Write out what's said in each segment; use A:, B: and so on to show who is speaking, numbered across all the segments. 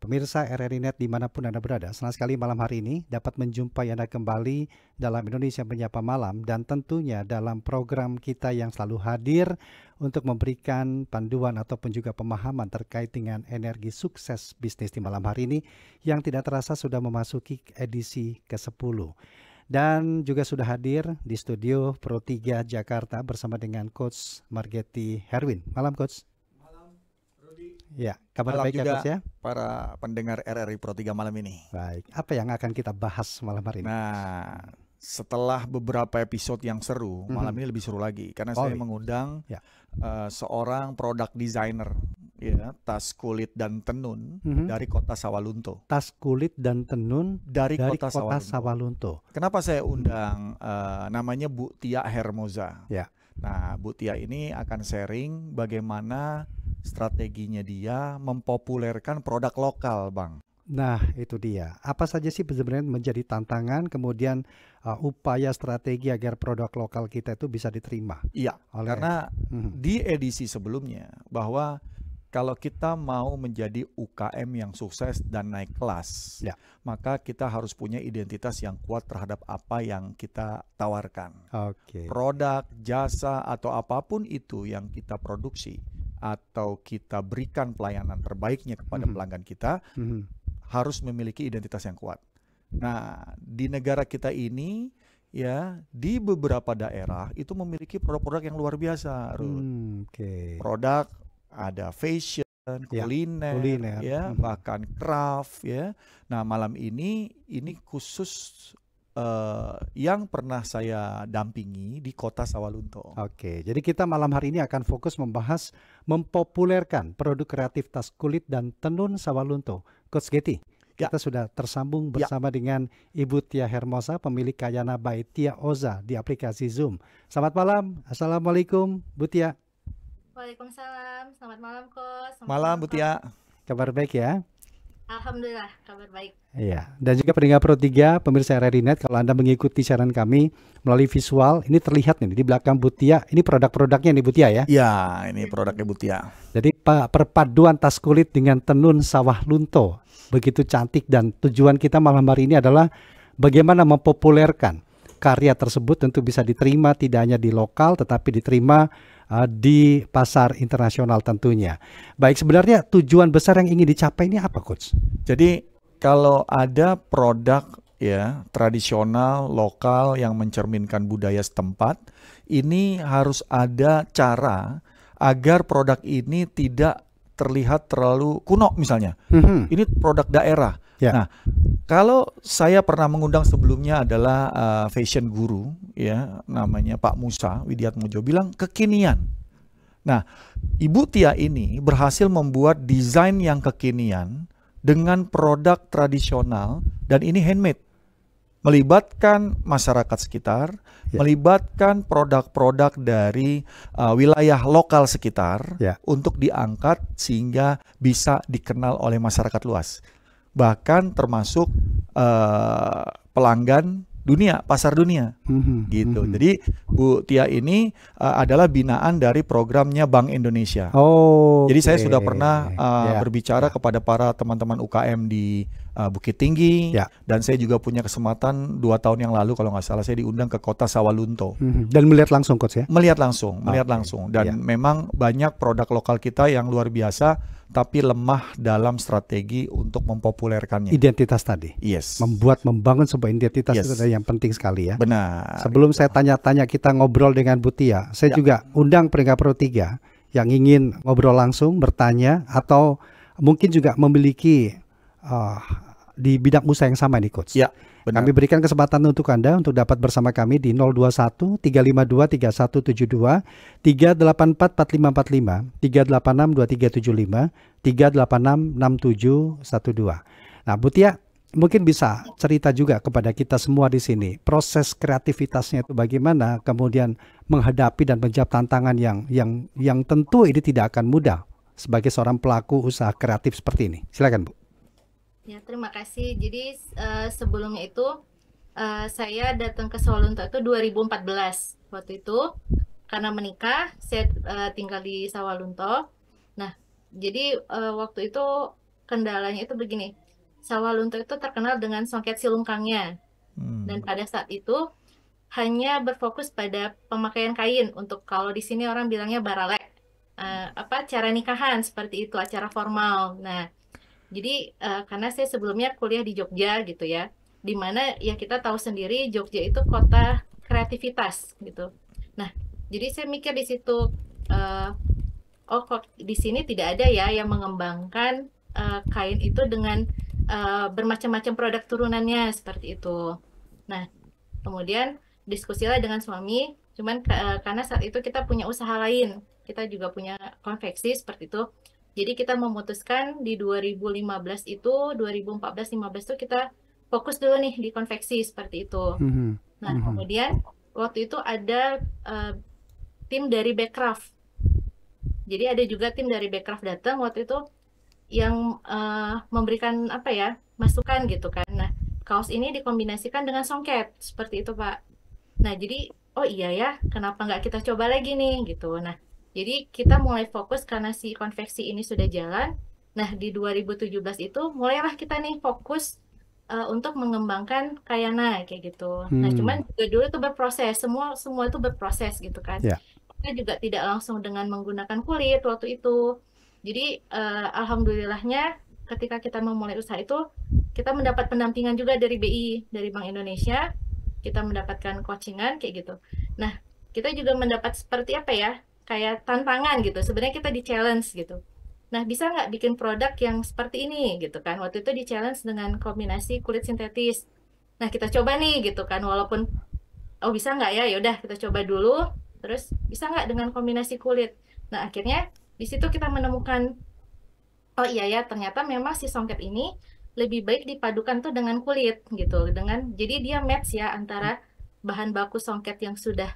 A: Pemirsa RRI Net dimanapun Anda berada, senang sekali malam hari ini dapat menjumpai Anda kembali dalam Indonesia Menyapa Malam dan tentunya dalam program kita yang selalu hadir untuk memberikan panduan ataupun juga pemahaman terkait dengan energi sukses bisnis di malam hari ini yang tidak terasa sudah memasuki edisi ke-10. Dan juga sudah hadir di studio Pro 3 Jakarta bersama dengan Coach Margetti Herwin. Malam Coach. Ya, kabar
B: Malam
A: baik ya
B: juga
A: Coach ya?
B: para pendengar RRI Pro 3 malam ini.
A: Baik, apa yang akan kita bahas malam hari ini?
B: Nah, setelah beberapa episode yang seru, malam ini lebih seru lagi karena saya mengundang seorang product designer ya, tas kulit dan tenun dari kota Sawalunto.
A: Tas kulit dan tenun dari kota Sawalunto.
B: Kenapa saya undang namanya Bu Tia Hermoza?
A: Ya.
B: Nah, Bu Tia ini akan sharing bagaimana strateginya dia mempopulerkan produk lokal, Bang.
A: Nah, itu dia. Apa saja sih sebenarnya menjadi tantangan, kemudian upaya strategi agar produk lokal kita itu bisa diterima?
B: Iya, karena di edisi sebelumnya bahwa kalau kita mau menjadi UKM yang sukses dan naik kelas, maka kita harus punya identitas yang kuat terhadap apa yang kita tawarkan. Produk, jasa, atau apapun itu yang kita produksi atau kita berikan pelayanan terbaiknya kepada pelanggan kita, harus memiliki identitas yang kuat. Nah, di negara kita ini ya, di beberapa daerah itu memiliki produk-produk yang luar biasa, Produk ada fashion, kuliner, ya, bahkan craft ya. Nah, malam ini khusus yang pernah saya dampingi di kota Sawalunto.
A: Jadi kita malam hari ini akan fokus membahas mempopulerkan produk kreatif tas kulit dan tenun Sawalunto. Coach Getty, kita sudah tersambung bersama dengan Ibu Tia Hermoza, pemilik Kayana by Tia Oza di aplikasi Zoom. Selamat malam, Assalamualaikum Bu Tia.
C: Waalaikumsalam, selamat malam Coach.
B: Malam Bu Tia.
A: Kabar baik ya?
C: Alhamdulillah, kabar baik.
A: Iya, dan juga pendengar Pro 3, pemirsa RRI Net, kalau Anda mengikuti siaran kami melalui visual, ini terlihat nih di belakang Bu Tia, ini produk-produknya nih Bu Tia ya?
B: Iya, ini produknya Bu Tia.
A: Jadi perpaduan tas kulit dengan tenun Sawalunto, begitu cantik, dan tujuan kita malam hari ini adalah bagaimana mempopulerkan karya tersebut tentu bisa diterima tidak hanya di lokal tetapi diterima di pasar internasional tentunya. Baik, sebenarnya tujuan besar yang ingin dicapai ini apa, Coach?
B: Jadi kalau ada produk ya tradisional lokal yang mencerminkan budaya setempat, ini harus ada cara agar produk ini tidak terlihat terlalu kuno misalnya. Ini produk daerah. Nah, kalau saya pernah mengundang sebelumnya adalah fashion guru ya, namanya Pak Musa Widiatmojo, bilang kekinian. Nah, Ibu Tia ini berhasil membuat desain yang kekinian dengan produk tradisional dan ini handmade. Melibatkan masyarakat sekitar, melibatkan produk-produk dari wilayah lokal sekitar untuk diangkat sehingga bisa dikenal oleh masyarakat luas. Bahkan termasuk pelanggan dunia, pasar dunia, gitu. Jadi Bu Tia ini adalah binaan dari programnya Bank Indonesia. Jadi saya sudah pernah berbicara kepada para teman-teman UKM di Bukit Tinggi, dan saya juga punya kesempatan 2 tahun yang lalu kalau nggak salah saya diundang ke kota Sawalunto.
A: Dan melihat langsung Coach ya? Melihat langsung.
B: Dan memang banyak produk lokal kita yang luar biasa, tapi lemah dalam strategi untuk mempopulerkannya.
A: Identitas tadi. Membangun sebuah identitas itu yang penting sekali ya.
B: Benar.
A: Sebelum saya tanya-tanya, kita ngobrol dengan Bu Tia, saya juga undang pendengar Pro 3 yang ingin ngobrol langsung, bertanya, atau mungkin juga memiliki di bidang usaha yang sama nih Coach.
B: Benar.
A: Kami berikan kesempatan untuk Anda untuk dapat bersama kami di 021 352 3172, 384 4545, 386 2375, 386 6712. Nah, Bu Tia mungkin bisa cerita juga kepada kita semua di sini proses kreativitasnya itu bagaimana, kemudian menghadapi dan menjawab tantangan yang tentu ini tidak akan mudah sebagai seorang pelaku usaha kreatif seperti ini. Silakan Bu.
C: Ya, terima kasih. Jadi sebelumnya itu saya datang ke Sawalunto itu 2014. Waktu itu karena menikah, saya tinggal di Sawalunto. Nah, jadi waktu itu kendalanya itu begini. Sawalunto itu terkenal dengan songket silungkangnya. Dan
B: Hmm.
C: pada saat itu hanya berfokus pada pemakaian kain untuk kalau di sini orang bilangnya baralek. Acara nikahan seperti itu, acara formal. Nah, jadi karena saya sebelumnya kuliah di Jogja gitu ya, di mana ya kita tahu sendiri Jogja itu kota kreativitas gitu. Nah, jadi saya mikir di situ, eh, oh kok di sini tidak ada ya yang mengembangkan kain itu dengan bermacam-macam produk turunannya seperti itu. Nah, kemudian diskusilah dengan suami, cuman karena saat itu kita punya usaha lain, kita juga punya konveksi seperti itu. Jadi kita memutuskan di 2015 itu, 2014-15 itu kita fokus dulu nih di konveksi seperti itu.
A: Mhm.
C: Nah,
A: Mhm.
C: kemudian waktu itu ada tim dari Backcraft. Jadi ada juga tim dari Backcraft datang waktu itu yang memberikan apa ya, masukan gitu kan. Nah, kaos ini dikombinasikan dengan songket seperti itu, Pak. Nah, jadi oh iya ya, kenapa nggak kita coba lagi nih gitu. Nah, jadi kita mulai fokus karena si konveksi ini sudah jalan. Nah, di 2017 itu mulailah kita nih fokus untuk mengembangkan Kayana kayak gitu. Nah, cuman juga dulu itu berproses, semua itu berproses gitu kan.
A: Ya.
C: Kita juga tidak langsung dengan menggunakan kulit waktu itu. Jadi alhamdulillahnya ketika kita memulai usaha itu kita mendapat pendampingan juga dari BI, dari Bank Indonesia. Kita mendapatkan coachingan kayak gitu. Nah, kita juga mendapat seperti apa ya, kayak tantangan gitu. Sebenarnya kita di challenge gitu. Nah, bisa nggak bikin produk yang seperti ini gitu kan? Waktu itu di challenge dengan kombinasi kulit sintetis. Nah, kita coba nih gitu kan, walaupun oh bisa nggak ya? Yaudah kita coba dulu. Terus bisa nggak dengan kombinasi kulit? Nah, akhirnya di situ kita menemukan oh iya ya, ternyata memang si songket ini lebih baik dipadukan tuh dengan kulit gitu. Jadi dia match ya antara bahan baku songket yang sudah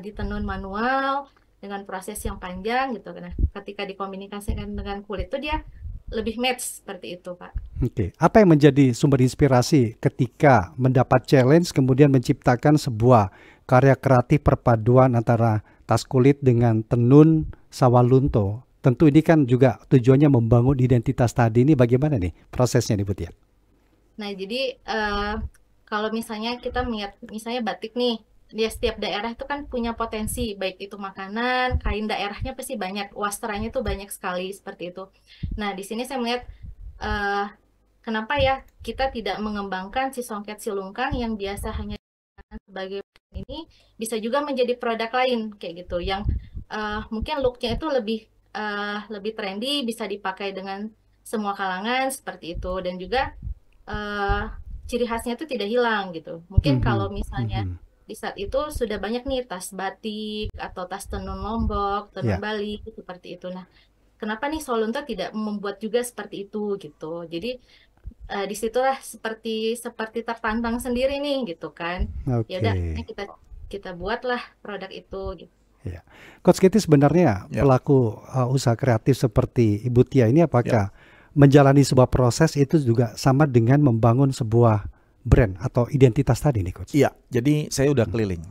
C: ditenun manual dengan proses yang panjang gitu. Nah, ketika dikombinasikan dengan kulit tuh dia lebih match seperti itu, Pak.
A: Oke, apa yang menjadi sumber inspirasi ketika mendapat challenge kemudian menciptakan sebuah karya kreatif perpaduan antara tas kulit dengan tenun Sawalunto? Tentu ini kan juga tujuannya membangun identitas tadi, ini bagaimana nih prosesnya nih Butia?
C: Nah, jadi kalau misalnya kita melihat misalnya batik nih, dia setiap daerah itu kan punya potensi, baik itu makanan, kain daerahnya pasti banyak, wastranya tuh banyak sekali seperti itu. Nah, di sini saya melihat kenapa ya kita tidak mengembangkan si songket silungkang yang biasa hanya digunakan sebagai ini, bisa juga menjadi produk lain kayak gitu, yang mungkin looknya itu lebih trendy, bisa dipakai dengan semua kalangan seperti itu, dan juga ciri khasnya itu tidak hilang gitu. Mungkin kalau misalnya di saat itu sudah banyak nih tas batik atau tas tenun Lombok, tenun Bali seperti itu. Nah, kenapa nih Sawalunto tidak membuat juga seperti itu gitu? Jadi disitulah seperti tertantang sendiri nih gitu kan. Ya udah, kita buatlah produk itu gitu.
A: Ya. Coach Kitty, sebenarnya pelaku usaha kreatif seperti Ibu Tia ini apakah menjalani sebuah proses itu juga sama dengan membangun sebuah brand atau identitas tadi nih Coach?
B: Iya, jadi saya udah keliling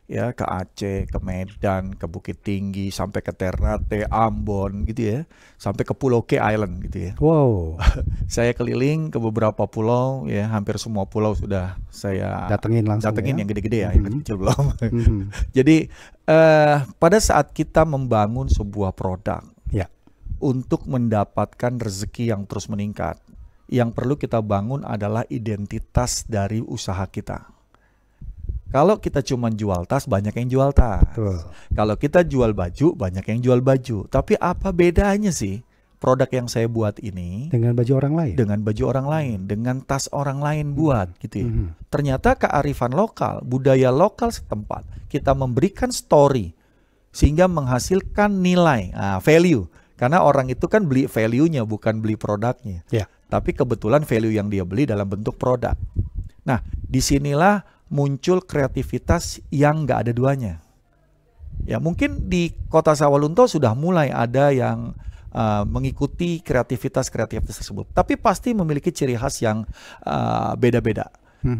B: ya, ke Aceh, ke Medan, ke Bukit Tinggi, sampai ke Ternate, Ambon gitu ya, sampai ke Pulau K Island gitu ya.
A: Wow.
B: Saya keliling ke beberapa pulau ya, hampir semua pulau sudah saya
A: datengin langsung.
B: Yang gede-gede ya, yang kecil belum. Jadi pada saat kita membangun sebuah produk untuk mendapatkan rezeki yang terus meningkat, yang perlu kita bangun adalah identitas dari usaha kita. Kalau kita cuma jual tas, banyak yang jual tas. Kalau kita jual baju, banyak yang jual baju. Tapi apa bedanya sih produk yang saya buat ini
A: dengan baju orang lain?
B: Dengan baju orang lain, dengan tas orang lain buat gitu ya. Ternyata kearifan lokal, budaya lokal setempat, kita memberikan story sehingga menghasilkan nilai, value. Karena orang itu kan beli value-nya, bukan beli produknya. Tapi kebetulan value yang dia beli dalam bentuk produk. Nah, disinilah muncul kreativitas yang nggak ada duanya. Ya, mungkin di kota Sawalunto sudah mulai ada yang mengikuti kreativitas tersebut. Tapi pasti memiliki ciri khas yang beda-beda.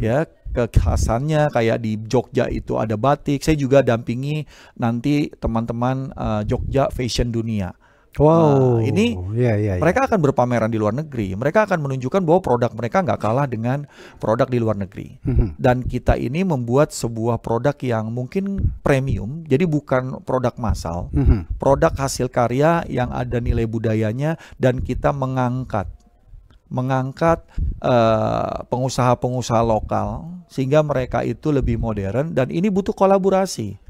B: Ya, kekhasannya kayak di Jogja itu ada batik. Saya juga dampingi nanti teman-teman Jogja Fashion Dunia.
A: Wow,
B: Ini
A: ya.
B: mereka akan berpameran di luar negeri. Mereka akan menunjukkan bahwa produk mereka nggak kalah dengan produk di luar negeri. Dan kita ini membuat sebuah produk yang mungkin premium, jadi bukan produk massal, produk hasil karya yang ada nilai budayanya, dan kita mengangkat pengusaha-pengusaha lokal sehingga mereka itu lebih modern, dan ini butuh kolaborasi.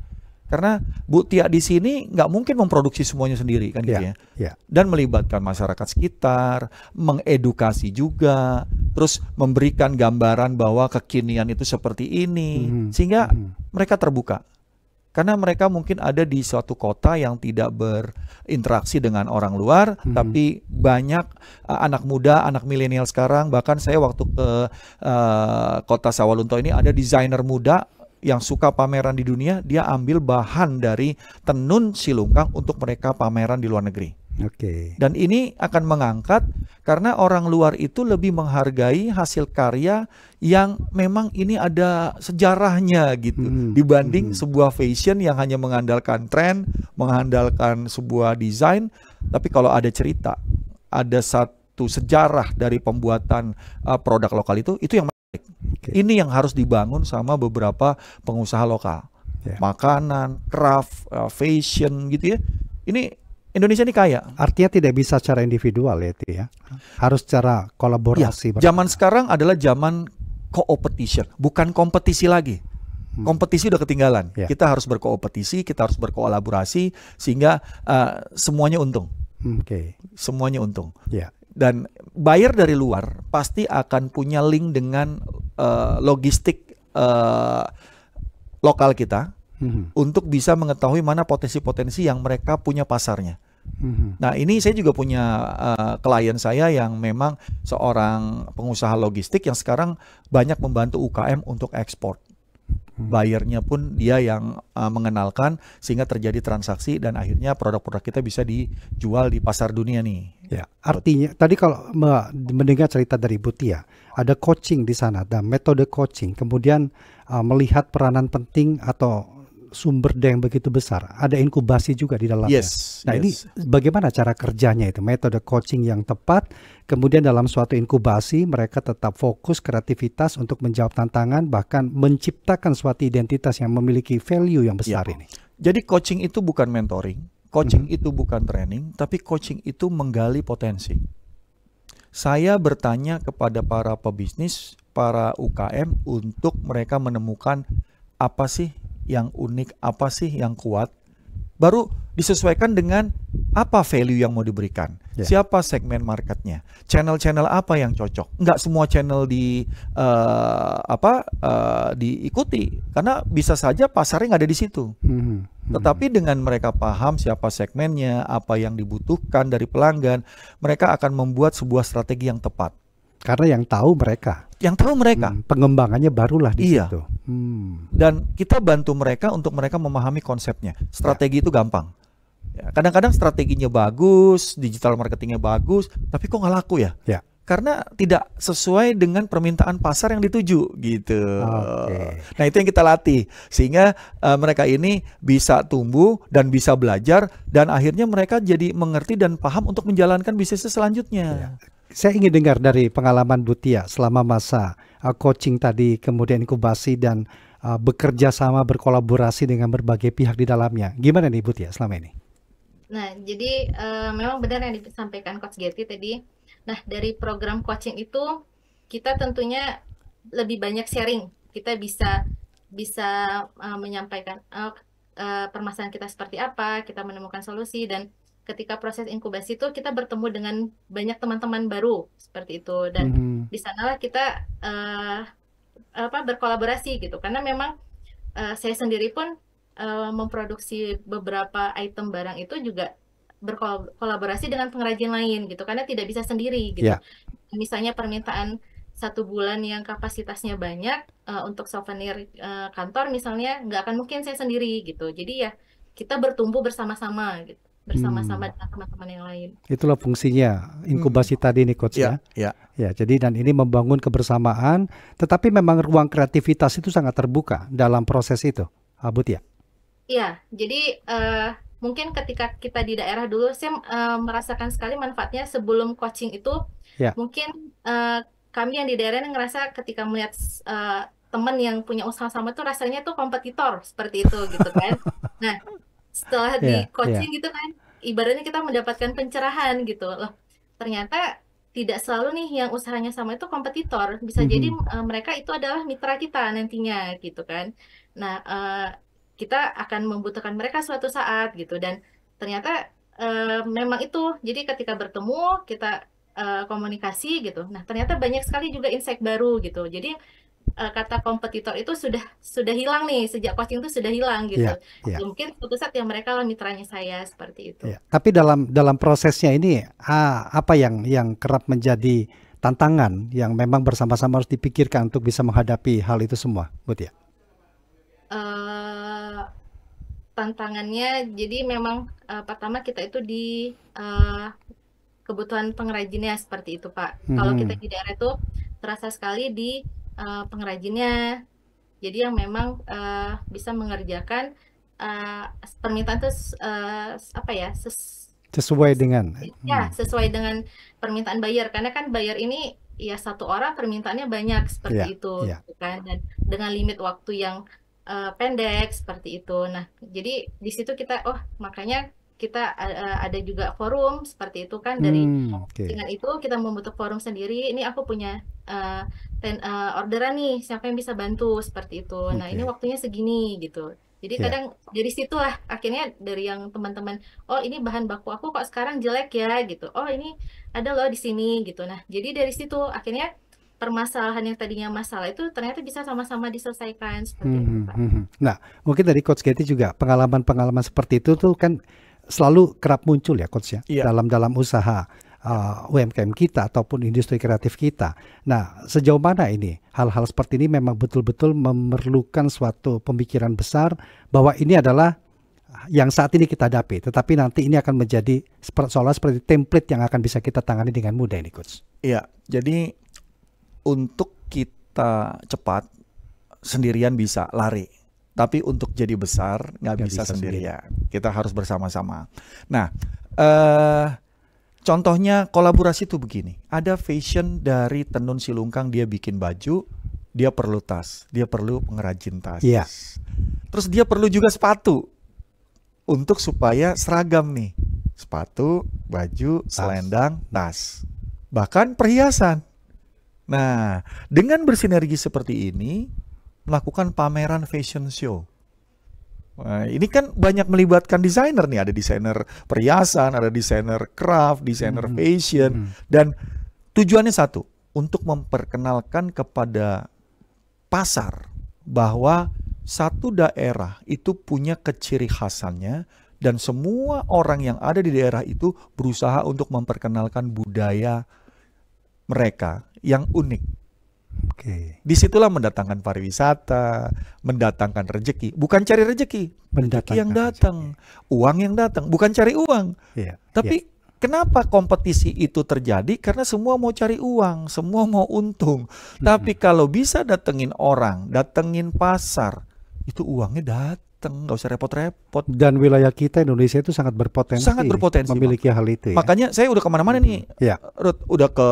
B: Karena Bu Tia di sini nggak mungkin memproduksi semuanya sendiri kan gitu ya. Dan melibatkan masyarakat sekitar, mengedukasi juga, terus memberikan gambaran bahwa kekinian itu seperti ini, sehingga mereka terbuka. Karena mereka mungkin ada di suatu kota yang tidak berinteraksi dengan orang luar, tapi banyak anak muda, anak milenial sekarang. Bahkan saya waktu ke kota Sawalunto ini ada desainer muda yang suka pameran di dunia, dia ambil bahan dari tenun silungkang untuk mereka pameran di luar negeri. Dan ini akan mengangkat karena orang luar itu lebih menghargai hasil karya yang memang ini ada sejarahnya gitu, dibanding sebuah fashion yang hanya mengandalkan tren, mengandalkan sebuah desain. Tapi kalau ada cerita, ada satu sejarah dari pembuatan produk lokal itu yang ini yang harus dibangun sama beberapa pengusaha lokal. Makanan, craft, fashion gitu ya. Ini Indonesia ini kaya.
A: Artinya tidak bisa secara individual ya itu ya. Harus secara kolaborasi.
B: Zaman sekarang adalah zaman co-opetition, bukan kompetisi lagi. Kompetisi udah ketinggalan. Kita harus berkompetisi, kita harus berkolaborasi sehingga semuanya untung. Semuanya untung. Dan buyer dari luar pasti akan punya link dengan logistik lokal kita untuk bisa mengetahui mana potensi-potensi yang mereka punya pasarnya. Nah ini saya juga punya klien saya yang memang seorang pengusaha logistik yang sekarang banyak membantu UKM untuk ekspor. Buyernya pun dia yang mengenalkan sehingga terjadi transaksi dan akhirnya produk-produk kita bisa dijual di pasar dunia nih.
A: Artinya tadi kalau mendengar cerita dari Bu Tia, ada coaching di sana, ada metode coaching, kemudian melihat peranan penting atau sumber daya yang begitu besar, ada inkubasi juga di dalamnya. Ini bagaimana cara kerjanya itu, metode coaching yang tepat, kemudian dalam suatu inkubasi mereka tetap fokus kreativitas untuk menjawab tantangan, bahkan menciptakan suatu identitas yang memiliki value yang besar ini.
B: Jadi coaching itu bukan mentoring, coaching itu bukan training, tapi coaching itu menggali potensi. Saya bertanya kepada para pebisnis, para UKM untuk mereka menemukan apa sih yang unik, apa sih yang kuat, baru disesuaikan dengan apa value yang mau diberikan, siapa segmen marketnya, channel-channel apa yang cocok. Nggak semua channel diikuti, karena bisa saja pasarnya nggak ada di situ. Tetapi dengan mereka paham siapa segmennya, apa yang dibutuhkan dari pelanggan, mereka akan membuat sebuah strategi yang tepat.
A: Karena yang tahu mereka.
B: Pengembangannya
A: barulah di situ.
B: Dan kita bantu mereka untuk mereka memahami konsepnya. Strategi itu gampang. Kadang-kadang strateginya bagus, digital marketingnya bagus, tapi kok nggak laku ya? Karena tidak sesuai dengan permintaan pasar yang dituju gitu. Nah itu yang kita latih sehingga mereka ini bisa tumbuh dan bisa belajar dan akhirnya mereka jadi mengerti dan paham untuk menjalankan bisnisnya selanjutnya.
A: Saya ingin dengar dari pengalaman Bu Tia selama masa coaching tadi, kemudian inkubasi dan bekerja sama, berkolaborasi dengan berbagai pihak di dalamnya. Gimana nih Bu Tia selama ini?
C: Nah, jadi memang benar yang disampaikan Coach Getty tadi. Nah, dari program coaching itu kita tentunya lebih banyak sharing. Kita bisa menyampaikan permasalahan kita seperti apa, kita menemukan solusi, dan ketika proses inkubasi itu kita bertemu dengan banyak teman-teman baru seperti itu, dan di sanalah kita berkolaborasi gitu, karena memang saya sendiri pun memproduksi beberapa item barang itu juga berkolaborasi dengan pengrajin lain gitu, karena tidak bisa sendiri gitu. Misalnya permintaan 1 bulan yang kapasitasnya banyak untuk souvenir kantor misalnya, nggak akan mungkin saya sendiri gitu. Jadi ya kita bertumbuh bersama-sama gitu, bersama-sama dengan teman-teman yang lain.
A: Itulah fungsinya inkubasi tadi nih Coach ya. Jadi dan ini membangun kebersamaan, tetapi memang ruang kreativitas itu sangat terbuka dalam proses itu, Bu Tia.
C: Iya, jadi mungkin ketika kita di daerah dulu, saya merasakan sekali manfaatnya sebelum coaching itu.
A: Ya.
C: Mungkin kami yang di daerah ini ngerasa ketika melihat teman yang punya usaha sama tuh rasanya tuh kompetitor seperti itu gitu kan. Nah, setelah di
A: Ya, ya.
C: coaching gitu kan, ibaratnya kita mendapatkan pencerahan gitu loh. Ternyata tidak selalu nih yang usahanya sama itu kompetitor. Bisa jadi mereka itu adalah mitra kita nantinya gitu kan. Nah, kita akan membutuhkan mereka suatu saat gitu. Dan ternyata memang itu. Jadi ketika bertemu kita komunikasi gitu. Nah, ternyata banyak sekali juga insight baru gitu. Jadi kata kompetitor itu sudah hilang nih, sejak coaching itu sudah hilang gitu.
A: Ya, ya.
C: Mungkin suatu saat yang mereka lah mitranya saya seperti itu.
A: Ya. Tapi dalam prosesnya ini apa yang kerap menjadi tantangan yang memang bersama-sama harus dipikirkan untuk bisa menghadapi hal itu semua, Mutia?
C: Tantangannya jadi memang pertama kita itu di kebutuhan pengrajinnya seperti itu, Pak. Kalau kita di daerah itu terasa sekali di pengrajinnya. Jadi yang memang bisa mengerjakan permintaan itu
A: sesuai dengan
C: sesuai dengan permintaan buyer, karena kan buyer ini ya satu orang permintaannya banyak seperti itu gitu kan, dan dengan limit waktu yang pendek seperti itu. Nah, jadi di situ kita makanya kita ada juga forum seperti itu kan, dari dengan itu kita membentuk forum sendiri. Ini aku punya orderan nih, siapa yang bisa bantu seperti itu. Nah, ini waktunya segini gitu. Jadi kadang dari situlah akhirnya dari yang teman-teman, oh ini bahan baku aku kok sekarang jelek ya gitu. Oh ini ada loh di sini gitu. Nah, jadi dari situ akhirnya permasalahan yang tadinya masalah itu ternyata bisa sama-sama diselesaikan seperti itu, Pak.
A: Nah, mungkin dari Coach Getty juga pengalaman-pengalaman seperti itu tuh kan selalu kerap muncul ya Coach ya, dalam usaha UMKM kita ataupun industri kreatif kita. Nah, sejauh mana ini hal-hal seperti ini memang betul-betul memerlukan suatu pemikiran besar bahwa ini adalah yang saat ini kita hadapi, tetapi nanti ini akan menjadi seolah seperti template yang akan bisa kita tangani dengan mudah ini, Coach.
B: Iya, jadi untuk kita cepat sendirian bisa lari, tapi untuk jadi besar nggak bisa sendirian. Kita harus bersama-sama. Nah, contohnya kolaborasi itu begini. Ada fashion dari tenun silungkang, dia bikin baju, dia perlu tas, dia perlu pengrajin tas.
A: Iya.
B: Terus dia perlu juga sepatu untuk supaya seragam nih. Sepatu, baju, selendang, tas. Bahkan perhiasan. Nah, dengan bersinergi seperti ini, melakukan pameran fashion show. Nah, ini kan banyak melibatkan desainer nih, ada desainer perhiasan, ada desainer craft, desainer fashion, dan tujuannya satu, untuk memperkenalkan kepada pasar bahwa satu daerah itu punya keciri khasannya dan semua orang yang ada di daerah itu berusaha untuk memperkenalkan budaya mereka yang unik. Disitulah mendatangkan pariwisata, mendatangkan rezeki. Bukan cari rezeki, rezeki yang datang, uang yang datang. Bukan cari uang. Tapi kenapa kompetisi itu terjadi? Karena semua mau cari uang, semua mau untung. Tapi kalau bisa datengin orang, datengin pasar, itu uangnya datang, nggak usah repot-repot.
A: Dan wilayah kita Indonesia itu sangat berpotensi memiliki hal itu ya.
B: Makanya saya udah kemana-mana nih, Ruth, udah ke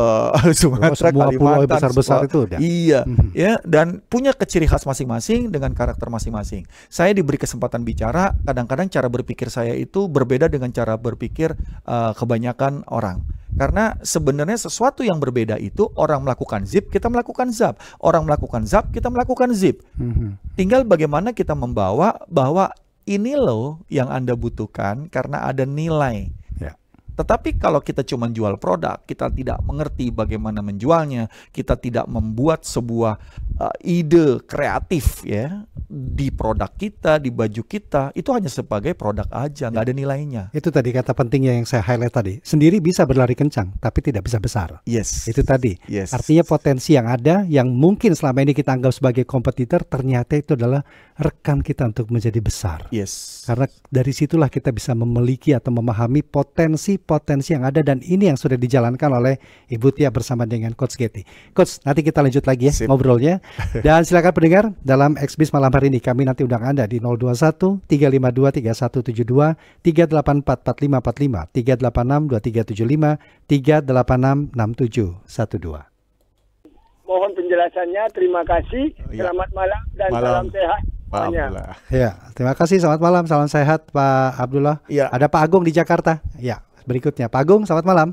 B: Sumatera,
A: semua pulau
B: Kalimantan,
A: besar-besar itu udah.
B: Iya, ya, dan punya keciri khas masing-masing dengan karakter masing-masing. Saya diberi kesempatan bicara, kadang-kadang cara berpikir saya itu berbeda dengan cara berpikir kebanyakan orang. Karena sebenarnya sesuatu yang berbeda itu, orang melakukan zip, kita melakukan zap. Orang melakukan zap, kita melakukan zip. Tinggal bagaimana kita membawa bahwa ini loh yang Anda butuhkan karena ada nilai. Tetapi kalau kita cuma jual produk, kita tidak mengerti bagaimana menjualnya, kita tidak membuat sebuah ide kreatif ya di produk kita, di baju kita, itu hanya sebagai produk aja, nggak ada nilainya.
A: Itu tadi kata pentingnya yang saya highlight tadi. Sendiri bisa berlari kencang, tapi tidak bisa besar.
B: Yes.
A: Itu tadi.
B: Yes.
A: Artinya potensi yang ada, yang mungkin selama ini kita anggap sebagai kompetitor, ternyata itu adalah rekan kita untuk menjadi besar.
B: Yes.
A: Karena dari situlah kita bisa memiliki atau memahami potensi potensi yang ada, dan ini yang sudah dijalankan oleh Ibu Tia bersama dengan Coach Getty. Coach, nanti kita lanjut lagi ya ngobrolnya. Dan silakan pendengar, dalam Xbis malam hari ini kami nanti undang Anda di 021 352 3172, 384 4545, 386 2375, 386 6712.
D: Mohon penjelasannya. Terima kasih. Selamat malam dan salam sehat semuanya.
A: Ya, terima kasih. Selamat malam, salam sehat Pak Abdullah.
B: Ya.
A: Ada Pak Agung di Jakarta. Ya, berikutnya Pak Agung, selamat malam.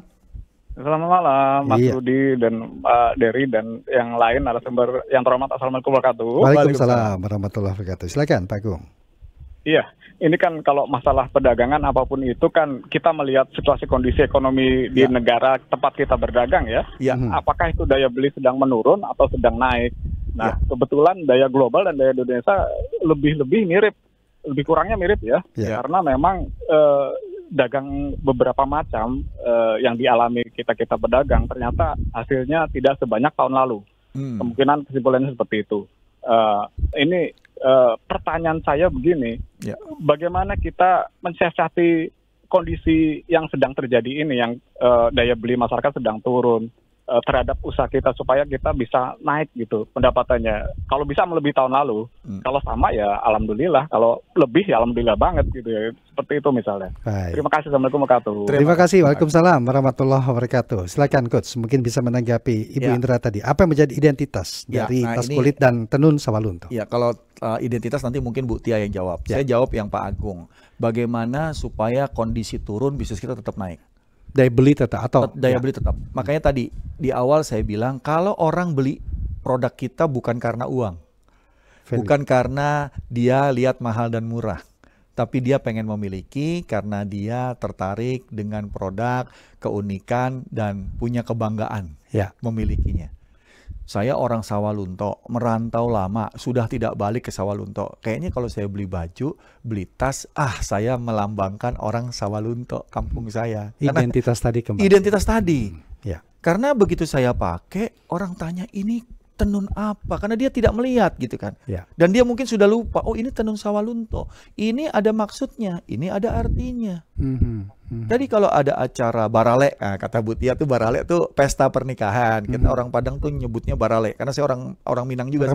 E: Selamat malam, Mas Rudi dan Pak Dery dan yang lain narasumber yang terhormat. Assalamualaikum warahmatullahi wabarakatuh.
A: Waalaikumsalam warahmatullahi wabarakatuh. Silakan Pak Agung.
E: Iya, ini kan kalau masalah perdagangan apapun itu kan kita melihat situasi kondisi ekonomi di negara tempat kita berdagang ya. Apakah itu daya beli sedang menurun atau sedang naik? Nah, kebetulan daya global dan daya Indonesia lebih mirip, lebih kurangnya mirip ya. Karena memang dagang beberapa macam yang dialami kita pedagang ternyata hasilnya tidak sebanyak tahun lalu. Kemungkinan kesimpulannya seperti itu. Ini pertanyaan saya begini, bagaimana kita mensiasati kondisi yang sedang terjadi ini, yang daya beli masyarakat sedang turun terhadap usaha kita supaya kita bisa naik gitu pendapatannya. Kalau bisa melebihi tahun lalu, kalau sama ya alhamdulillah, kalau lebih ya alhamdulillah banget gitu ya. Seperti itu misalnya.
A: Baik.
E: Terima kasih. Assalamualaikum warahmatullahi wabarakatuh.
A: Terima kasih. Waalaikumsalam warahmatullahi wabarakatuh. Silakan Coach, mungkin bisa menanggapi Ibu Indra tadi. Apa yang menjadi identitas dari tas kulit dan tenun Sawalunto?
B: Ya, kalau identitas nanti mungkin Bu Tia yang jawab. Saya jawab yang Pak Agung. Bagaimana supaya kondisi turun bisnis kita tetap naik?
A: Daya beli tetap atau
B: daya beli tetap. Makanya tadi di awal saya bilang kalau orang beli produk kita bukan karena uang, bukan karena dia lihat mahal dan murah, tapi dia pengen memiliki karena dia tertarik dengan produk, keunikan dan punya kebanggaan memilikinya. Saya orang Sawalunto, merantau lama, sudah tidak balik ke Sawalunto. Kayaknya kalau saya beli baju, beli tas, saya melambangkan orang Sawalunto, kampung saya.
A: Identitas tadi kembali.
B: Identitas tadi.
A: Ya.
B: Karena begitu saya pakai, orang tanya ini tenun apa? Karena dia tidak melihat gitu kan. Dan dia mungkin sudah lupa, oh ini tenun Sawalunto. Ini ada maksudnya, ini ada artinya. Tadi kalau ada acara barale, kata Bu Tia tuh barale tuh pesta pernikahan. Kita orang Padang tuh nyebutnya barale karena saya orang Minang juga.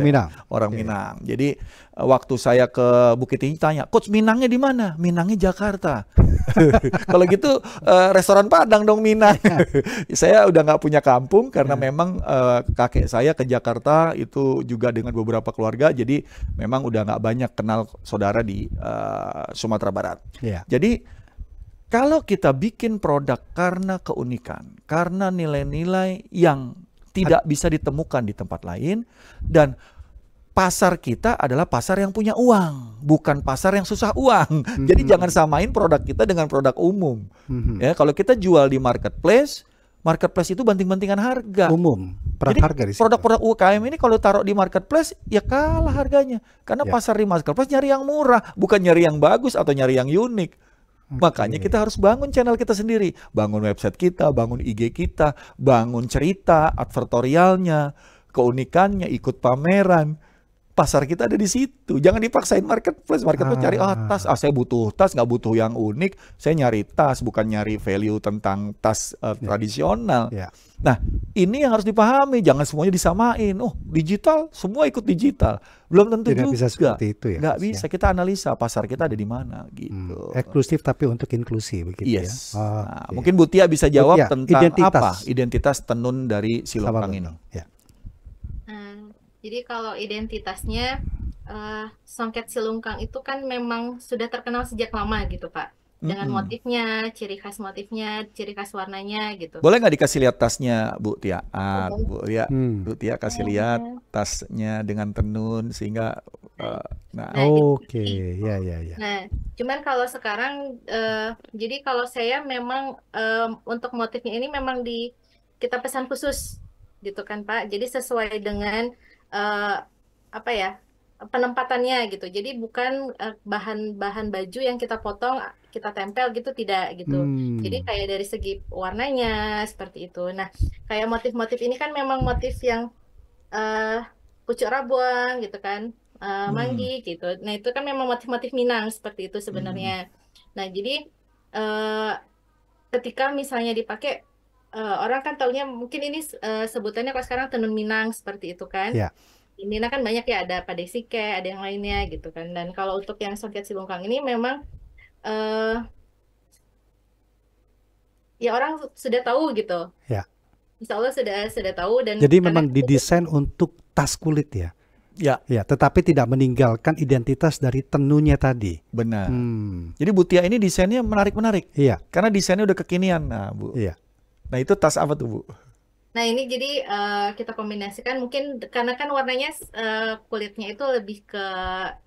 B: Orang Minang. Jadi waktu saya ke Bukit Tinggi tanya, Coach Minangnya di mana? Minangnya Jakarta. Kalau gitu restoran Padang dong Minang. Saya udah nggak punya kampung karena memang kakek saya ke Jakarta itu juga dengan beberapa keluarga. Jadi memang udah nggak banyak kenal saudara di Sumatera Barat. Jadi kalau kita bikin produk karena keunikan, karena nilai-nilai yang tidak bisa ditemukan di tempat lain, dan pasar kita adalah pasar yang punya uang, bukan pasar yang susah uang. Jadi jangan samain produk kita dengan produk umum. Ya, kalau kita jual di marketplace itu banting-bantingan harga.
A: Jadi
B: harga produk-produk UKM ini kalau taruh di marketplace ya kalah harganya. Karena pasar di marketplace nyari yang murah, bukan nyari yang bagus atau nyari yang unik. Makanya kita harus bangun channel kita sendiri, bangun website kita, bangun IG kita, bangun cerita, advertorialnya, keunikannya, ikut pameran. Pasar kita ada di situ. Jangan dipaksain marketplace. Marketplace cari tas. Saya butuh tas, nggak butuh yang unik. Saya nyari tas, bukan nyari value tentang tas tradisional. Nah, ini yang harus dipahami. Jangan semuanya disamain. Oh, digital, semua ikut digital. Belum tentu
A: tidak
B: juga.
A: Bisa seperti itu ya.
B: Nggak bisa. Kita analisa pasar kita ada di mana gitu.
A: Eksklusif tapi untuk inklusi begitu ya.
B: Nah, mungkin Bu Tia bisa jawab tentang apa identitas tenun dari Silongkang ini.
C: Jadi kalau identitasnya songket Silongkang itu kan memang sudah terkenal sejak lama gitu Pak. Dengan motifnya, ciri khas motifnya, ciri khas warnanya gitu.
B: Boleh nggak dikasih lihat tasnya Bu Tia? Bu Tia kasih lihat tasnya dengan tenun sehingga
C: Nah, cuman kalau sekarang jadi kalau saya memang untuk motifnya ini memang kita pesan khusus gitu kan Pak. Jadi sesuai dengan penempatannya gitu. Jadi bukan bahan baju yang kita potong, kita tempel gitu, tidak gitu. Jadi kayak dari segi warnanya seperti itu. Nah, kayak motif-motif ini kan memang motif yang pucuk rabuang gitu kan, manggi gitu. Nah, itu kan memang motif-motif Minang seperti itu sebenarnya. Nah, jadi ketika misalnya dipakai, orang kan taunya mungkin ini sebutannya kalau sekarang tenun Minang seperti itu kan.
A: Ya.
C: Di Minang kan banyak ya, ada Padesike, ada yang lainnya gitu kan. Dan kalau untuk yang songket silungkang ini memang ya orang sudah tahu gitu.
A: Ya.
C: Insya Allah sudah tahu, dan
A: Jadi
C: karena
A: memang didesain untuk tas kulit ya.
B: Ya,
A: Ya, tetapi tidak meninggalkan identitas dari tenunnya tadi.
B: benar.
A: Hmm.
B: Jadi Bu Tia ini desainnya menarik-menarik.
A: Iya,
B: Karena desainnya udah kekinian. Nah, Bu.
A: iya.
B: Nah, itu tas apa tuh, Bu?
C: Nah ini jadi kita kombinasikan mungkin karena kan warnanya kulitnya itu lebih ke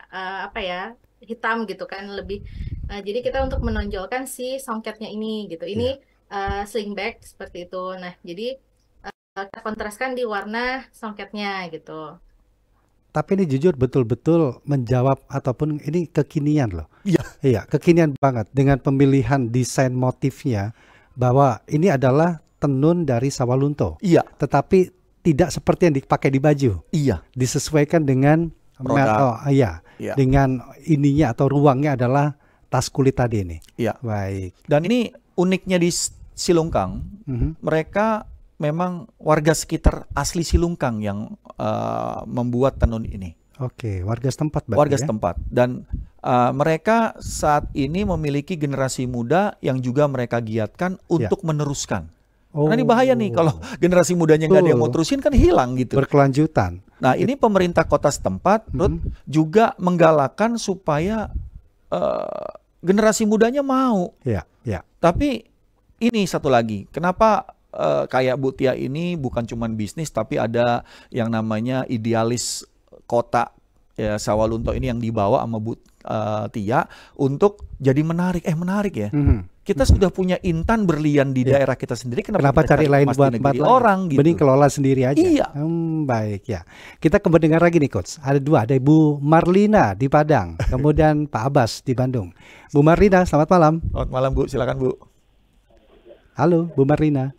C: apa ya, hitam gitu kan, lebih jadi kita untuk menonjolkan si songketnya ini gitu. Ini slingback seperti itu. Nah jadi kita kontraskan di warna songketnya gitu.
A: Tapi ini jujur betul-betul menjawab ataupun ini kekinian loh.
B: Iya.
A: Iya, kekinian banget dengan pemilihan desain motifnya bahwa ini adalah tenun dari Sawalunto.
B: Iya,
A: Tetapi tidak seperti yang dipakai di baju.
B: iya.
A: Disesuaikan dengan
B: Produk.
A: iya,
B: Iya.
A: dengan ininya atau ruangnya adalah tas kulit tadi ini.
B: Iya.
A: Baik.
B: Dan ini uniknya di Silungkang,
A: Mhm.
B: mereka memang warga sekitar asli Silungkang yang membuat tenun ini.
A: Oke, warga setempat berarti
B: Warga
A: ya?
B: setempat. Dan mereka saat ini memiliki generasi muda yang juga mereka giatkan untuk meneruskan. Karena ini bahaya nih kalau generasi mudanya nggak ada yang mau
A: Betul.
B: terusin, kan hilang gitu.
A: Berkelanjutan.
B: Nah, ini pemerintah kota setempat Ruth, juga menggalakkan supaya generasi mudanya mau.
A: Ya, ya.
B: Tapi ini satu lagi, kenapa kayak Bu Tia ini bukan cuma bisnis, tapi ada yang namanya idealis kota ya, Sawalunto ini yang dibawa sama Bu Tia untuk jadi menarik. Menarik ya.
A: Mhm.
B: Kita sudah punya intan berlian di daerah kita sendiri.
A: Kenapa
B: kita
A: cari lain
B: emas di
A: buat
B: negeri
A: lain?
B: orang gitu?
A: Mending kelola sendiri aja.
B: Iya.
A: Baik ya. Kita kembali dengar lagi nih Coach. Ada dua, ada Ibu Marlina di Padang, kemudian Pak Abbas di Bandung. Bu Marlina, selamat malam.
B: Selamat malam Bu, silakan Bu.
A: Halo, Bu Marlina.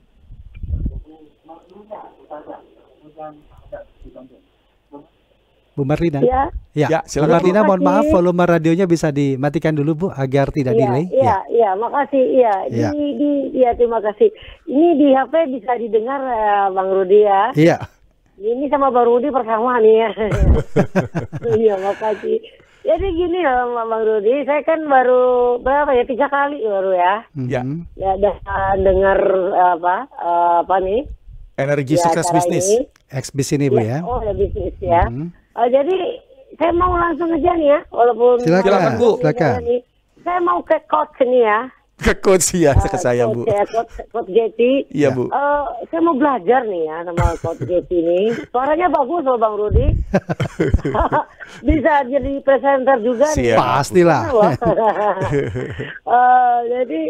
A: Bu Marlina.
F: Ya,
A: Ya,
B: Ya,
A: Bu
B: silakan, Bu.
A: Marlina, mohon
F: Terima
A: maaf
F: kasih.
A: volume radionya bisa dimatikan dulu Bu agar tidak delay.
F: iya, makasih. Iya,
A: Iya.
F: iya, terima kasih. Ini di HP bisa didengar Bang Rudi ya.
A: Iya.
F: Ini sama Bang Rudi bersama nih ya. Iya, makasih. Jadi gini ya Bang Rudi, saya kan baru berapa ya, 3 kali baru ya.
B: Ya.
A: Mhm.
F: Ya, dengar apa nih?
B: Energi
F: Ya,
B: sukses
F: acara
B: bisnis.
F: ini.
A: Ekspis ini Bu ya.
F: Oh, ya bisnis ya.
A: Mhm.
F: Jadi saya mau langsung aja nih ya, walaupun
A: Silakan,
B: Bu.
A: Silakan.
F: Saya mau ke coach nih ya.
B: Ke coach ya, ke saya Bu.
F: Coach, ya, coach Getty.
B: Iya Bu.
F: Saya mau belajar nih ya sama Coach Getty ini. Suaranya bagus loh Bang Rudi. Bisa jadi presenter juga nih.
B: Siap.
A: Pastilah.
F: Jadi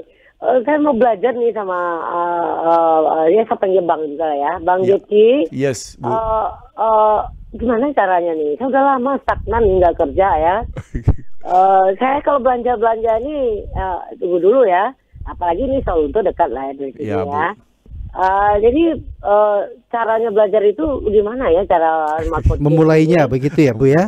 F: saya mau belajar nih sama ya siapa Bang juga ya, Bang
B: Ya.
F: Getty.
B: Yes Bu.
F: Gimana caranya nih? Saya udah lama stagnan nih nggak kerja ya. Saya kalau belanja ini tunggu dulu ya. Apalagi ini Sawalunto dekat lah ya dari sini
B: Ya, Bu.
F: ya. Jadi caranya belajar itu gimana ya cara Coach
A: Memulainya
F: Getty?
A: begitu ya Bu ya.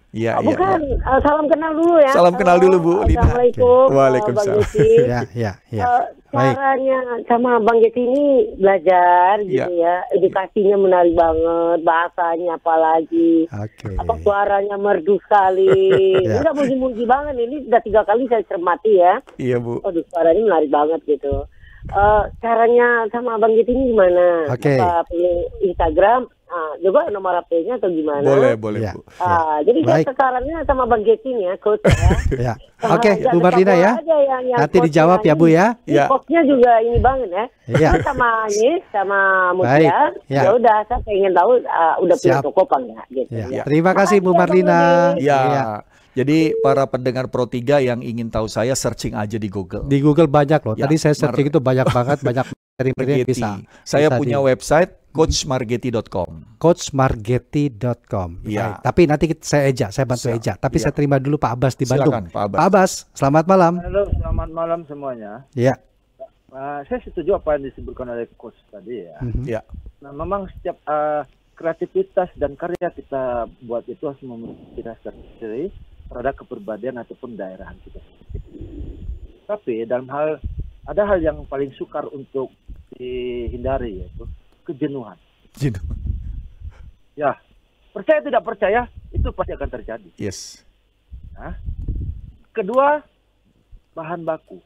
B: Iya, iya.
F: Bukan, salam kenal dulu ya.
B: Salam kenal dulu, Bu Lina.
F: Assalamualaikum.
B: Waalaikumsalam.
F: Bang Getty.
A: Ya, ya, ya. Baik.
F: Caranya sama Bang Getty ini belajar
B: Ya.
F: gitu ya. Edukasinya menarik banget, bahasanya apalagi.
A: Oke.
F: Apa suaranya merdu sekali.
A: Ya.
F: Enggak muji-muji banget, ini udah 3 kali saya cermati ya.
B: Iya Bu.
F: Aduh, suaranya menarik banget gitu. Caranya sama Bang Getty ini gimana?
A: Oke.
F: Apa pilih Instagram? Coba nomor HP-nya atau gimana?
B: Boleh
A: Ya.
B: Bu.
F: Jadi saya
A: Baik.
F: sasarannya sama Bang Getty nih ya, coach ya.
A: Ya. Oke,
F: Jangan
A: Bu Marlina
F: dekat
A: ya.
F: aja yang
A: Nanti
F: coach
A: dijawab ya
F: yang
A: Bu ya.
F: ini
B: Ya.
F: coachnya juga ini banget ya.
A: Iya.
F: Saya sama Anies, sama
A: Baik,
F: Mutia.
A: ya.
F: Ya udah, saya pengen tahu udah punya
A: Siap.
F: toko apa enggak gitu.
A: Ya.
F: Ya.
A: Terima kasih Bu
F: Makasih ya, Bang
A: Marlina.
F: Rudi.
B: Ya.
A: Iya.
B: Jadi para pendengar Pro 3 yang ingin tahu saya, searching aja di Google.
A: Di Google banyak loh.
B: Ya,
A: Tadi saya searching itu banyak banget, banyak materi yang
B: Margetti.
A: bisa.
B: Saya
A: bisa
B: punya website coachmargetti.com.
A: coachmargetti.com.
B: Iya.
A: Baik. Tapi nanti saya bantu
B: Siap.
A: eja. Tapi
B: Iya.
A: saya terima dulu Pak Abbas di Bandung.
B: Silakan Pak Abbas.
A: Pak Abbas, selamat malam.
G: Halo, selamat malam semuanya.
A: Ya.
G: Saya setuju apa yang disebutkan oleh coach tadi ya.
A: Mhm.
B: Ya.
G: Nah, memang setiap kreativitas dan karya kita buat itu harus memiliki dasar sendiri terhadap kepribadian ataupun daerah kita. Tapi dalam hal ada hal yang paling sukar untuk dihindari, yaitu kejenuhan. Ya, percaya tidak percaya itu pasti akan terjadi.
B: Yes.
G: Nah, kedua, bahan baku.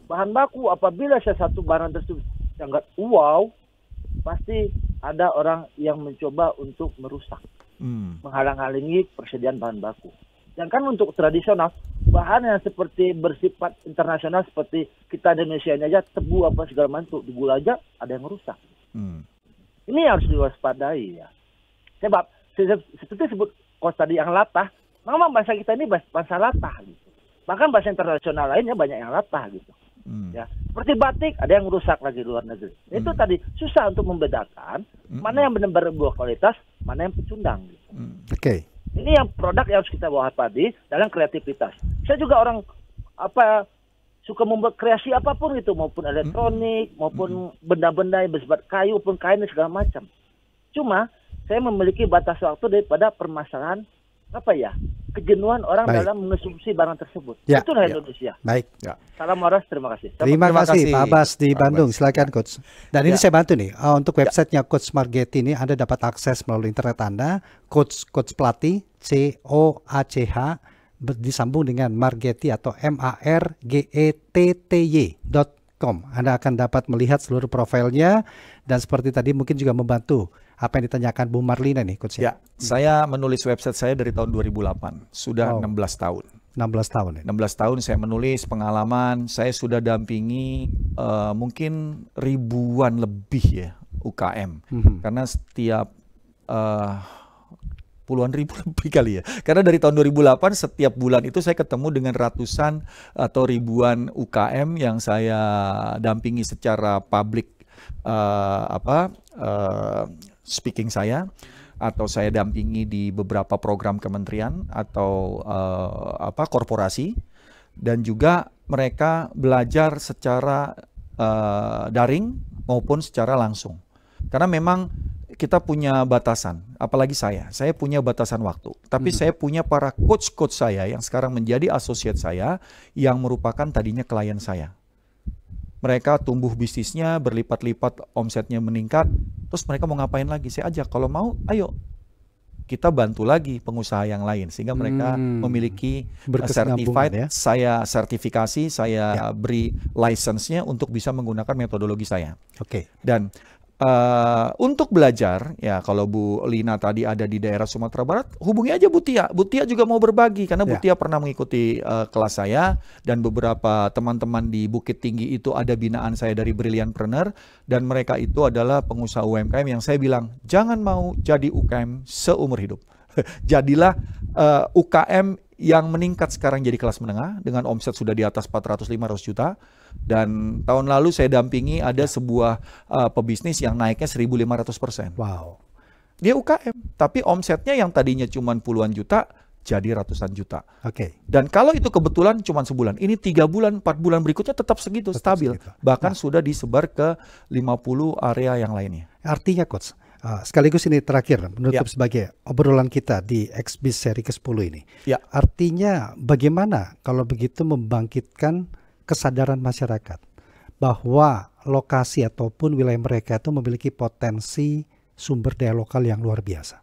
G: Bahan baku apabila satu barang tersebut sangat wow, pasti ada orang yang mencoba untuk merusak, menghalang-halangi persediaan bahan baku. Dan kan untuk tradisional, bahan yang seperti bersifat internasional seperti kita Indonesia ini aja, tebu apa segala macam, di gula aja ada yang merusak. Ini harus diwaspadai ya. Sebab seperti sebut kos tadi yang latah, memang bahasa kita ini bahasa latah gitu. Bahkan bahasa internasional lainnya banyak yang latah gitu. Ya, seperti batik ada yang rusak lagi di luar negeri. Itu tadi susah untuk membedakan mana yang benar-benar berbuah kualitas, mana yang pecundang gitu.
A: Oke.
G: Ini yang produk yang harus kita waspadai dalam kreativitas. Saya juga orang suka membuat kreasi apapun itu, maupun elektronik, maupun benda-benda yang bersifat kayu, maupun kain dan segala macam. Cuma saya memiliki batas waktu daripada permasalahan kejenuhan orang dalam mengonsumsi barang tersebut. Itulah Indonesia.
A: Baik.
G: Salam waras, terima kasih.
A: Terima kasih Pak Abbas di Bandung. Silakan Coach. Dan ini saya bantu nih untuk websitenya Coach Margetti ini Anda dapat akses melalui internet Anda, Coach Pelatih COACH disambung dengan Margetti atau margetty.com. Anda akan dapat melihat seluruh profilnya dan seperti tadi mungkin juga membantu apa yang ditanyakan Bu Marlina nih Coach.
B: Ya, saya menulis website saya dari tahun 2008, sudah 16 tahun.
A: 16 tahun ya.
B: 16 tahun saya menulis pengalaman, saya sudah dampingi mungkin ribuan lebih ya UKM. Karena setiap puluhan ribu lebih kali ya. Karena dari tahun 2008 setiap bulan itu saya ketemu dengan ratusan atau ribuan UKM yang saya dampingi secara public speaking saya, atau saya dampingi di beberapa program kementerian atau korporasi, dan juga mereka belajar secara daring maupun secara langsung. Karena memang kita punya batasan, apalagi saya punya batasan waktu. Tapi saya punya para coach-coach saya yang sekarang menjadi associate saya yang merupakan tadinya klien saya. Mereka tumbuh bisnisnya, berlipat-lipat, omsetnya meningkat, terus mereka mau ngapain lagi? Saya ajak, kalau mau, ayo kita bantu lagi pengusaha yang lain sehingga mereka memiliki certified, ya? Saya sertifikasi, saya beri license-nya untuk bisa menggunakan metodologi saya.
A: Oke.
B: Dan untuk belajar, ya kalau Bu Lina tadi ada di daerah Sumatera Barat, hubungi aja Bu Tia. Bu Tia juga mau berbagi karena Bu Tia pernah mengikuti kelas saya, dan beberapa teman-teman di Bukit Tinggi itu ada binaan saya dari Brilliantpreneur, dan mereka itu adalah pengusaha UMKM yang saya bilang jangan mau jadi UKM seumur hidup. Jadilah UKM yang meningkat sekarang jadi kelas menengah dengan omset sudah di atas 400-500 juta. Dan tahun lalu saya dampingi ada sebuah pebisnis yang naiknya 1.500%.
A: Wow.
B: Dia UKM, tapi omsetnya yang tadinya cuma puluhan juta jadi ratusan juta.
A: Oke.
B: Dan kalau itu kebetulan cuma sebulan, ini 3 bulan, 4 bulan berikutnya tetap segitu, stabil. Bahkan sudah disebar ke 50 area yang lainnya.
A: Artinya Coach, sekaligus ini terakhir menutup sebagai obrolan kita di XBIZ seri ke-10 ini. Artinya bagaimana kalau begitu membangkitkan kesadaran masyarakat bahwa lokasi ataupun wilayah mereka itu memiliki potensi sumber daya lokal yang luar biasa.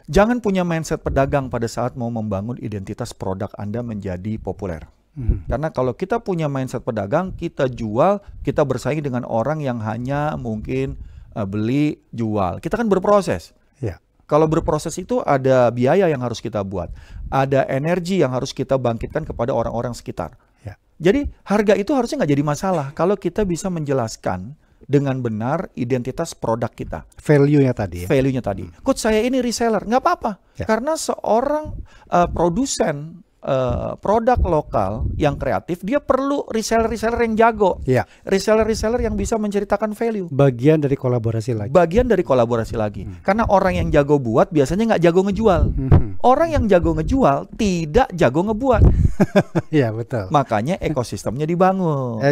B: Jangan punya mindset pedagang pada saat mau membangun identitas produk Anda menjadi populer. Karena kalau kita punya mindset pedagang, kita jual, kita bersaing dengan orang yang hanya mungkin beli, jual. Kita kan berproses. Kalau berproses itu ada biaya yang harus kita buat. Ada energi yang harus kita bangkitkan kepada orang-orang sekitar. Jadi harga itu harusnya nggak jadi masalah kalau kita bisa menjelaskan dengan benar identitas produk kita.
A: Value-nya tadi ya?
B: Value-nya tadi. Coach, saya ini reseller, nggak apa-apa. Karena seorang produsen produk lokal yang kreatif, dia perlu reseller-reseller yang jago. Reseller-reseller yang bisa menceritakan value.
A: Bagian dari kolaborasi lagi.
B: Karena orang yang jago buat biasanya nggak jago ngejual. Orang yang jago ngejual tidak jago ngebuat.
A: Iya, betul.
B: Makanya ekosistemnya dibangun.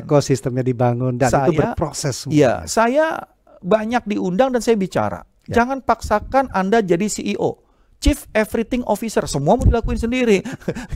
A: Dan itu berproses.
B: Iya, saya banyak diundang dan saya bicara. Jangan paksakan Anda jadi CEO. Chief Everything Officer, semua mau dilakuin sendiri.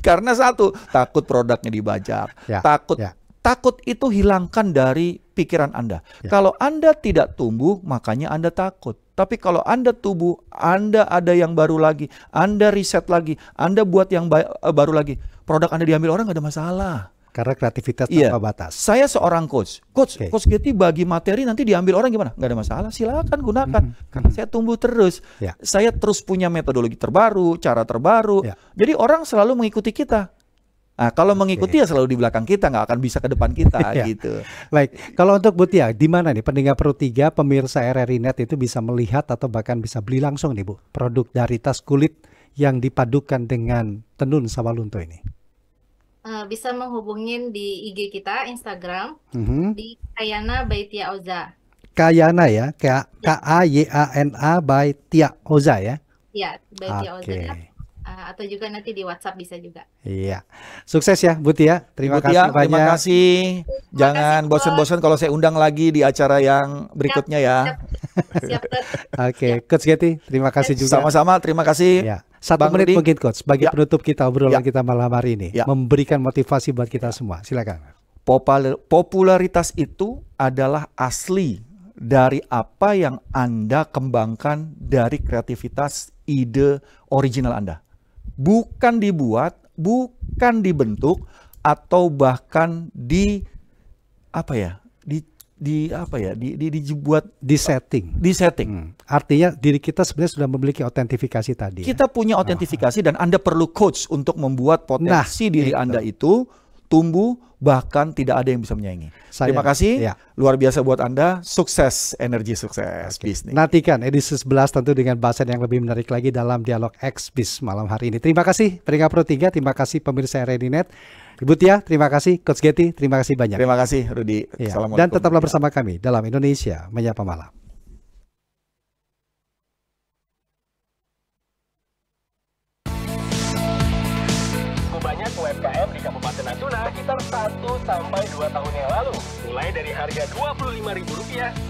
B: Karena satu, takut produknya dibajak, takut Takut itu hilangkan dari pikiran Anda. Kalau Anda tidak tumbuh, makanya Anda takut. Tapi kalau Anda tumbuh, Anda ada yang baru lagi, Anda riset lagi, Anda buat yang baru lagi, produk Anda diambil orang nggak ada masalah.
A: Karena kreativitas tanpa batas.
B: Saya seorang coach. Coach Getty bagi materi nanti diambil orang gimana? Nggak ada masalah, silakan gunakan. Karena saya tumbuh terus. Saya terus punya metodologi terbaru, cara terbaru. Jadi orang selalu mengikuti kita. Nah, kalau mengikuti ya selalu di belakang kita, nggak akan bisa ke depan kita gitu.
A: Baik, kalau untuk Bu Tia, di mana nih pendengar Pro 3, pemirsa RRI Net itu bisa melihat atau bahkan bisa beli langsung nih Bu, produk dari tas kulit yang dipadukan dengan tenun sawalunto ini?
C: Bisa menghubungin di IG kita, Instagram, di Kayana by Tia Oza.
A: Kayana ya, Kayana by Tia Oza ya?
C: Iya, by Tia Oza. Atau juga nanti di WhatsApp bisa juga.
A: Iya, sukses ya Bu Tia. Terima kasih banyak.
B: Terima kasih. Jangan bosan-bosan kalau saya undang lagi di acara yang berikutnya ya.
C: Siap.
A: Oke, Coach Getty, terima kasih juga.
B: Sama-sama, terima kasih.
A: Ya. 1 menit mungkin Coach, sebagai penutup kita obrolan kita malam hari ini, memberikan motivasi buat kita semua. Silakan.
B: Popularitas itu adalah asli dari apa yang Anda kembangkan dari kreativitas ide original Anda. Bukan dibuat, bukan dibentuk, atau bahkan dibuat
A: di setting. Artinya diri kita sebenarnya sudah memiliki autentifikasi tadi.
B: Kita punya autentifikasi dan Anda perlu coach untuk membuat potensi diri Anda itu tumbuh, bahkan tidak ada yang bisa menyaingi. Terima kasih, luar biasa buat Anda, sukses, energi sukses bisnis.
A: Nantikan edisi 11 tentu dengan bahasan yang lebih menarik lagi dalam Dialog X-Biz malam hari ini. Terima kasih pendengar Pro 3, terima kasih pemirsa RRI Net. Ibu Tia, terima kasih. Coach Getty, terima kasih banyak.
B: Terima kasih Rudi.
A: Dan tetaplah bersama kami dalam Indonesia Menyapa Malam.
H: Banyak UMKM di Kabupaten Natuna sekitar 1 sampai 2 tahun yang lalu, mulai dari harga Rp25.000